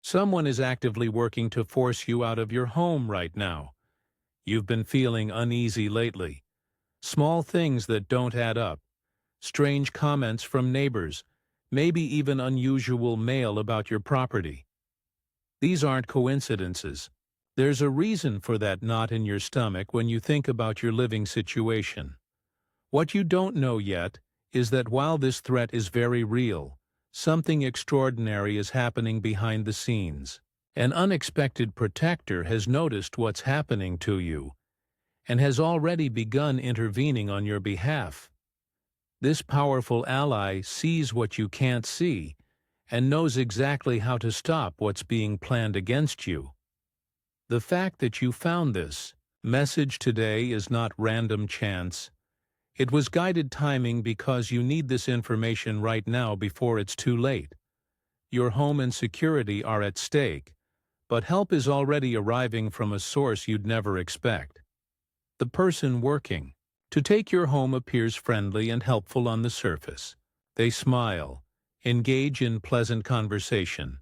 Someone is actively working to force you out of your home right now. You've been feeling uneasy lately. Small things that don't add up. Strange comments from neighbors. Maybe even unusual mail about your property. These aren't coincidences. There's a reason for that knot in your stomach when you think about your living situation. What you don't know yet is that while this threat is very real, something extraordinary is happening behind the scenes. An unexpected protector has noticed what's happening to you and has already begun intervening on your behalf. This powerful ally sees what you can't see and knows exactly how to stop what's being planned against you. The fact that you found this message today is not random chance. It was guided timing because you need this information right now before it's too late. Your home and security are at stake, but help is already arriving from a source you'd never expect. The person working to take your home appears friendly and helpful on the surface. They smile, engage in pleasant conversation,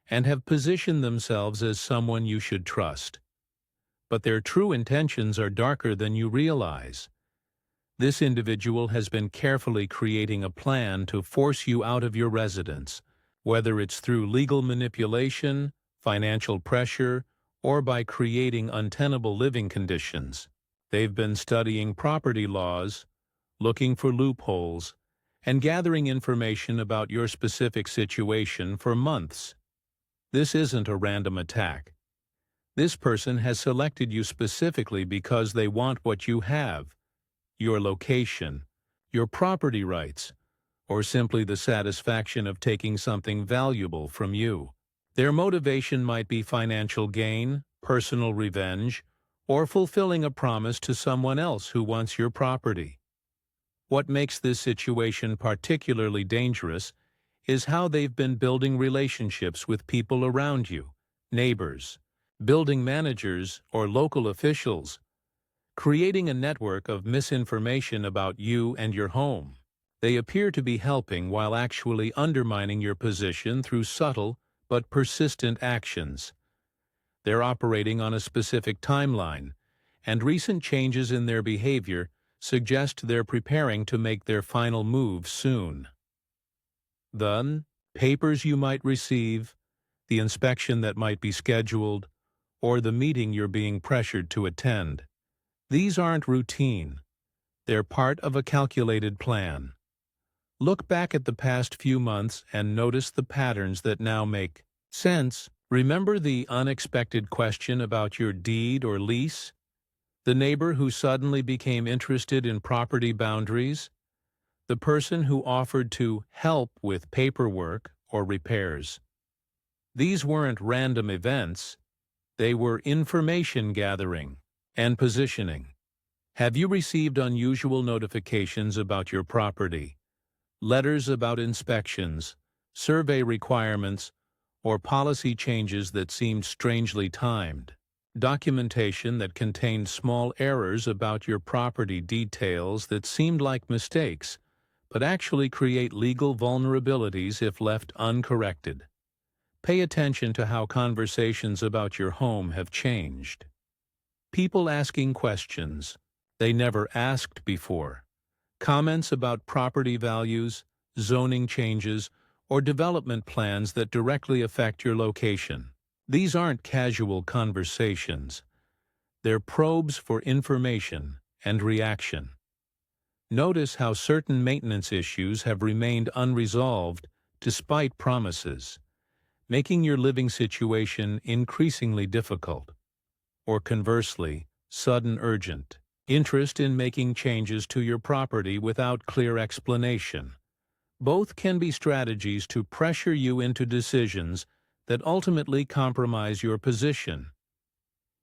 and have positioned themselves as someone you should trust. But their true intentions are darker than you realize. This individual has been carefully creating a plan to force you out of your residence, whether it's through legal manipulation, financial pressure, or by creating untenable living conditions. They've been studying property laws, looking for loopholes, and gathering information about your specific situation for months. This isn't a random attack. This person has selected you specifically because they want what you have, your location, your property rights, or simply the satisfaction of taking something valuable from you. Their motivation might be financial gain, personal revenge, or fulfilling a promise to someone else who wants your property. What makes this situation particularly dangerous is how they've been building relationships with people around you, neighbors, building managers, or local officials, creating a network of misinformation about you and your home. They appear to be helping while actually undermining your position through subtle but persistent actions. They're operating on a specific timeline, and recent changes in their behavior suggest they're preparing to make their final move soon. The papers you might receive, the inspection that might be scheduled, or the meeting you're being pressured to attend. These aren't routine. They're part of a calculated plan. Look back at the past few months and notice the patterns that now make sense. Remember the unexpected question about your deed or lease? The neighbor who suddenly became interested in property boundaries? The person who offered to help with paperwork or repairs? These weren't random events. They were information gathering and positioning. Have you received unusual notifications about your property? Letters about inspections, survey requirements, or policy changes that seemed strangely timed? Documentation that contained small errors about your property details that seemed like mistakes, but actually create legal vulnerabilities if left uncorrected. Pay attention to how conversations about your home have changed. People asking questions they never asked before. Comments about property values, zoning changes, or development plans that directly affect your location. These aren't casual conversations. They're probes for information and reaction. Notice how certain maintenance issues have remained unresolved despite promises, making your living situation increasingly difficult. Or conversely, sudden urgent interest in making changes to your property without clear explanation. Both can be strategies to pressure you into decisions that ultimately compromise your position.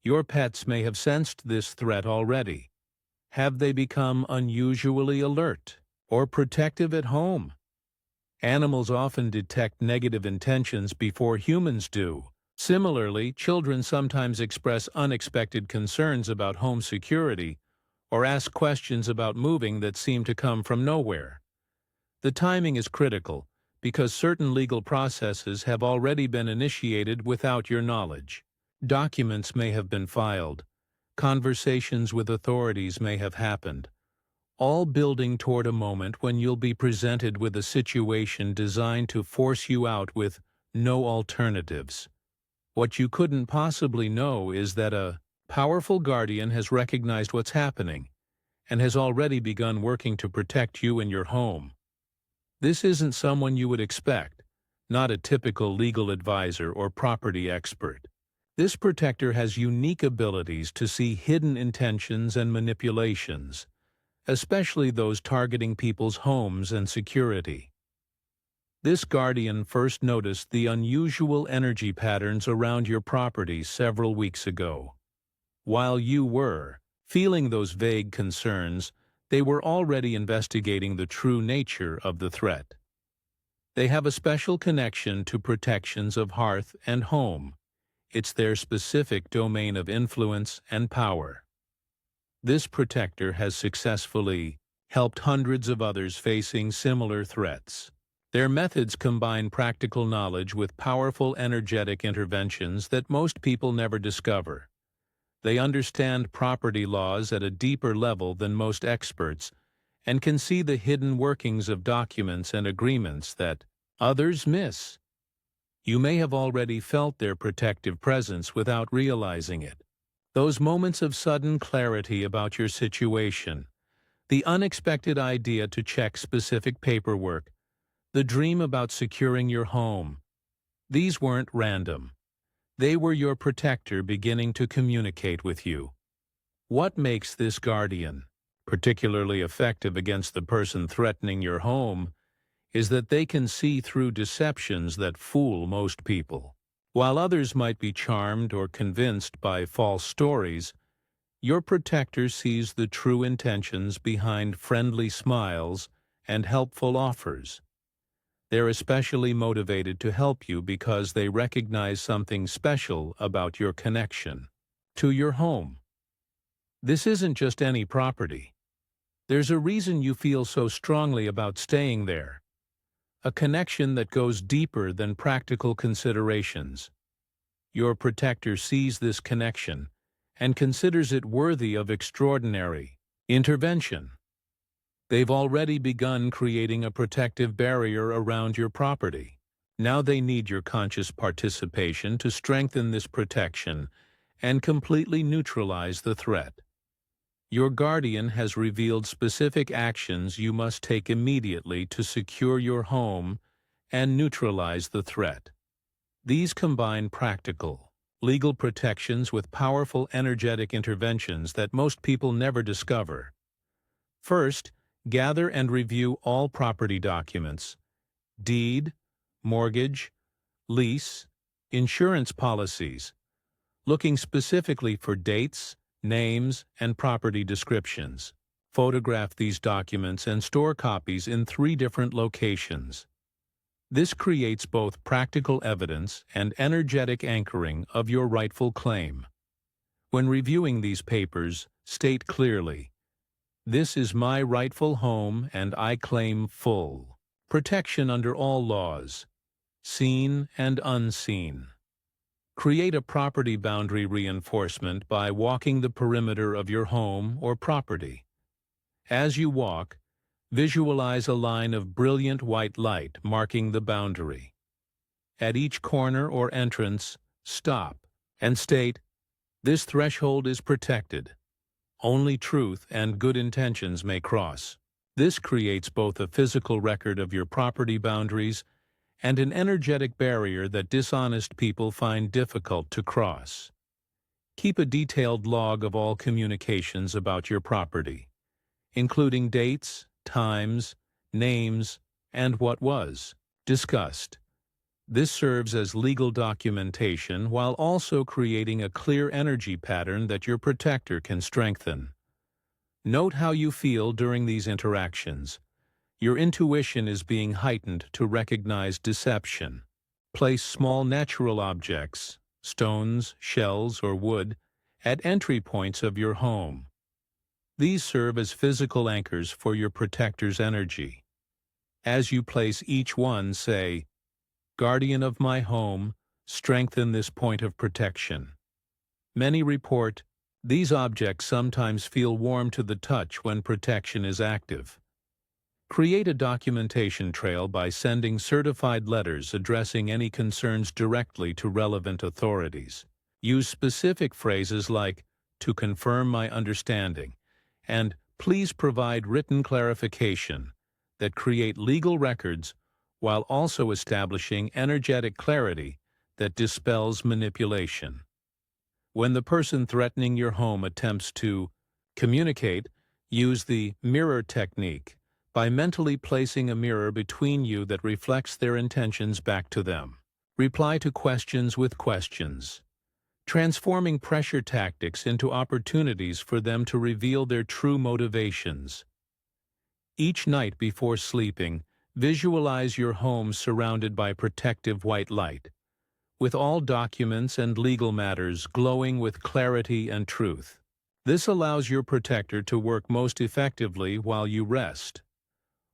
Your pets may have sensed this threat already. Have they become unusually alert or protective at home? Animals often detect negative intentions before humans do. Similarly, children sometimes express unexpected concerns about home security or ask questions about moving that seem to come from nowhere. The timing is critical because certain legal processes have already been initiated without your knowledge. Documents may have been filed, conversations with authorities may have happened, all building toward a moment when you'll be presented with a situation designed to force you out with no alternatives. What you couldn't possibly know is that a powerful guardian has recognized what's happening and has already begun working to protect you and your home. This isn't someone you would expect, not a typical legal advisor or property expert. This protector has unique abilities to see hidden intentions and manipulations, especially those targeting people's homes and security. This guardian first noticed the unusual energy patterns around your property several weeks ago. While you were feeling those vague concerns, they were already investigating the true nature of the threat. They have a special connection to protections of hearth and home. It's their specific domain of influence and power. This protector has successfully helped hundreds of others facing similar threats. Their methods combine practical knowledge with powerful energetic interventions that most people never discover. They understand property laws at a deeper level than most experts and can see the hidden workings of documents and agreements that others miss. You may have already felt their protective presence without realizing it. Those moments of sudden clarity about your situation, the unexpected idea to check specific paperwork, the dream about securing your home. These weren't random. They were your protector beginning to communicate with you. What makes this guardian particularly effective against the person threatening your home is that they can see through deceptions that fool most people. While others might be charmed or convinced by false stories, your protector sees the true intentions behind friendly smiles and helpful offers. They're especially motivated to help you because they recognize something special about your connection to your home. This isn't just any property. There's a reason you feel so strongly about staying there, a connection that goes deeper than practical considerations. Your protector sees this connection and considers it worthy of extraordinary intervention. They've already begun creating a protective barrier around your property. Now they need your conscious participation to strengthen this protection and completely neutralize the threat. Your guardian has revealed specific actions you must take immediately to secure your home and neutralize the threat. These combine practical, legal protections with powerful energetic interventions that most people never discover. First, gather and review all property documents: deed, mortgage, lease, insurance policies, looking specifically for dates, names, and property descriptions. Photograph these documents and store copies in 3 different locations. This creates both practical evidence and energetic anchoring of your rightful claim. When reviewing these papers, state clearly, "This is my rightful home and I claim full protection under all laws, seen and unseen." Create a property boundary reinforcement by walking the perimeter of your home or property. As you walk, visualize a line of brilliant white light marking the boundary. At each corner or entrance, stop and state, "This threshold is protected. Only truth and good intentions may cross." This creates both a physical record of your property boundaries and an energetic barrier that dishonest people find difficult to cross. Keep a detailed log of all communications about your property, including dates, times, names, and what was discussed. This serves as legal documentation while also creating a clear energy pattern that your protector can strengthen. Note how you feel during these interactions. Your intuition is being heightened to recognize deception. Place small natural objects, stones, shells, or wood, at entry points of your home. These serve as physical anchors for your protector's energy. As you place each one, say, "Guardian of my home, strengthen this point of protection." Many report, these objects sometimes feel warm to the touch when protection is active. Create a documentation trail by sending certified letters addressing any concerns directly to relevant authorities. Use specific phrases like, "to confirm my understanding," and "please provide written clarification," that create legal records while also establishing energetic clarity that dispels manipulation. When the person threatening your home attempts to communicate, use the mirror technique by mentally placing a mirror between you that reflects their intentions back to them. Reply to questions with questions, transforming pressure tactics into opportunities for them to reveal their true motivations. Each night before sleeping, visualize your home surrounded by protective white light, with all documents and legal matters glowing with clarity and truth. This allows your protector to work most effectively while you rest.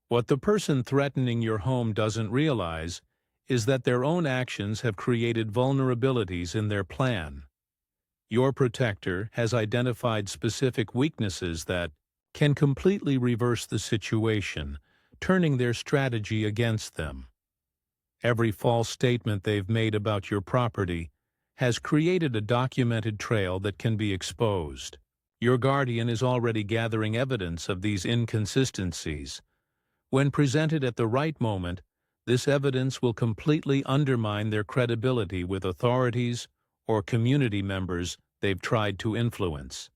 What the person threatening your home doesn't realize is that their own actions have created vulnerabilities in their plan. Your protector has identified specific weaknesses that can completely reverse the situation, turning their strategy against them. Every false statement they've made about your property has created a documented trail that can be exposed. Your guardian is already gathering evidence of these inconsistencies. When presented at the right moment, this evidence will completely undermine their credibility with authorities or community members they've tried to influence.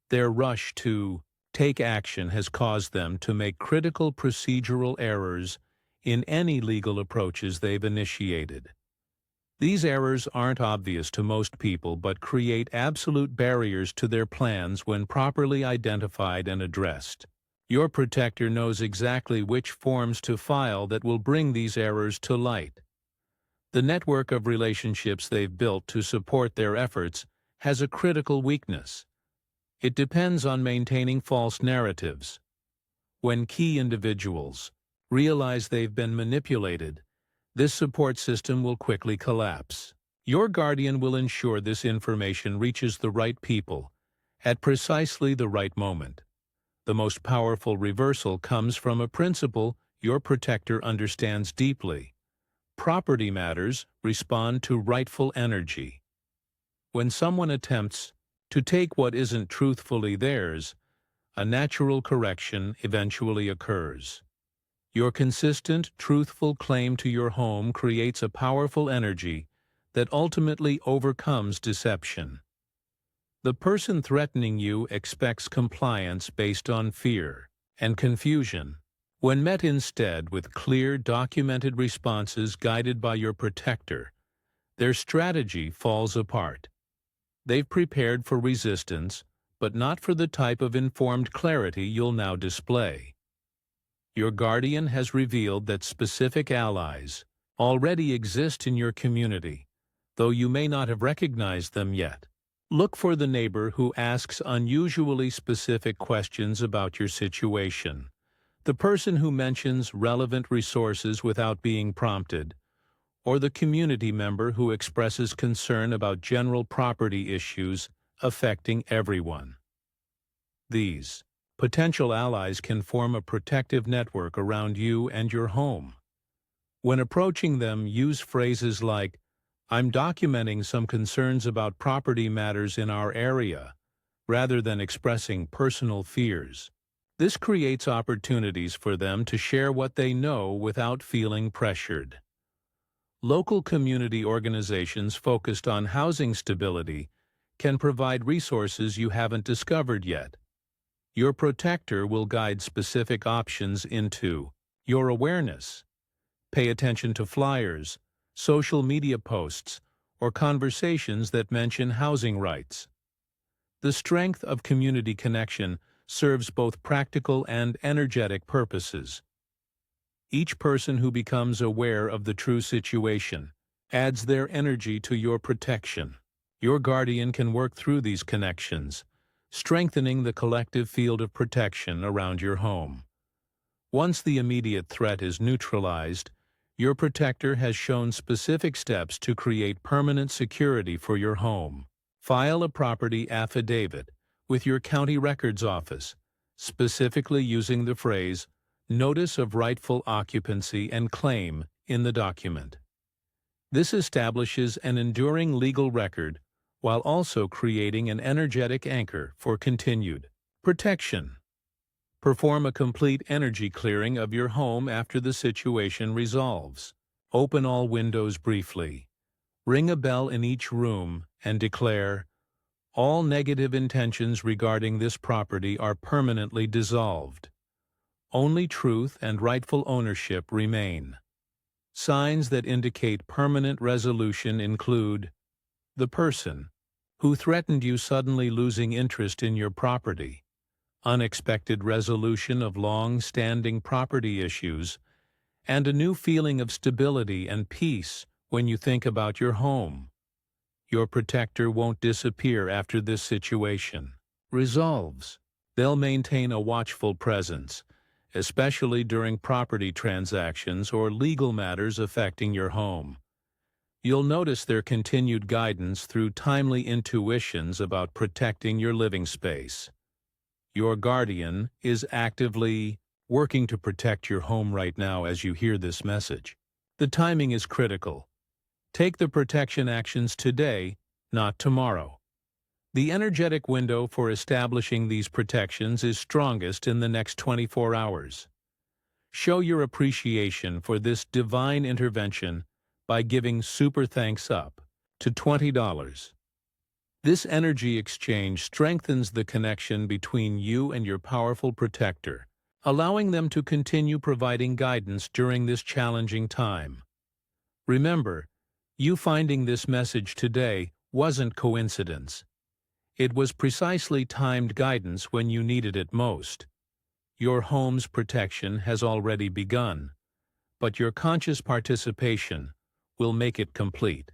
Their rush to take action has caused them to make critical procedural errors in any legal approaches they've initiated. These errors aren't obvious to most people but create absolute barriers to their plans when properly identified and addressed. Your protector knows exactly which forms to file that will bring these errors to light. The network of relationships they've built to support their efforts has a critical weakness. It depends on maintaining false narratives. When key individuals realize they've been manipulated, this support system will quickly collapse. Your guardian will ensure this information reaches the right people at precisely the right moment. The most powerful reversal comes from a principle your protector understands deeply. Property matters respond to rightful energy. When someone attempts to take what isn't truthfully theirs, a natural correction eventually occurs. Your consistent, truthful claim to your home creates a powerful energy that ultimately overcomes deception. The person threatening you expects compliance based on fear and confusion. When met instead with clear, documented responses guided by your protector, their strategy falls apart. They've prepared for resistance, but not for the type of informed clarity you'll now display. Your guardian has revealed that specific allies already exist in your community, though you may not have recognized them yet. Look for the neighbor who asks unusually specific questions about your situation, the person who mentions relevant resources without being prompted, or the community member who expresses concern about general property issues affecting everyone. These potential allies can form a protective network around you and your home. When approaching them, use phrases like, "I'm documenting some concerns about property matters in our area," rather than expressing personal fears. This creates opportunities for them to share what they know without feeling pressured. Local community organizations focused on housing stability can provide resources you haven't discovered yet. Your protector will guide specific options into your awareness. Pay attention to flyers, social media posts, or conversations that mention housing rights. The strength of community connection serves both practical and energetic purposes. Each person who becomes aware of the true situation adds their energy to your protection. Your guardian can work through these connections, strengthening the collective field of protection around your home. Once the immediate threat is neutralized, your protector has shown specific steps to create permanent security for your home. File a property affidavit with your county records office, specifically using the phrase "Notice of Rightful Occupancy and Claim" in the document. This establishes an enduring legal record while also creating an energetic anchor for continued protection. Perform a complete energy clearing of your home after the situation resolves. Open all windows briefly. Ring a bell in each room and declare, "All negative intentions regarding this property are permanently dissolved. Only truth and rightful ownership remain." Signs that indicate permanent resolution include the person who threatened you suddenly losing interest in your property, unexpected resolution of long-standing property issues, and a new feeling of stability and peace when you think about your home. Your protector won't disappear after this situation resolves. They'll maintain a watchful presence, especially during property transactions or legal matters affecting your home. You'll notice their continued guidance through timely intuitions about protecting your living space. Your guardian is actively working to protect your home right now as you hear this message. The timing is critical. Take the protection actions today, not tomorrow. The energetic window for establishing these protections is strongest in the next 24 hours. Show your appreciation for this divine intervention by giving super thanks up to $20. This energy exchange strengthens the connection between you and your powerful protector, allowing them to continue providing guidance during this challenging time. Remember, you finding this message today wasn't coincidence. It was precisely timed guidance when you needed it most. Your home's protection has already begun, but your conscious participation will make it complete.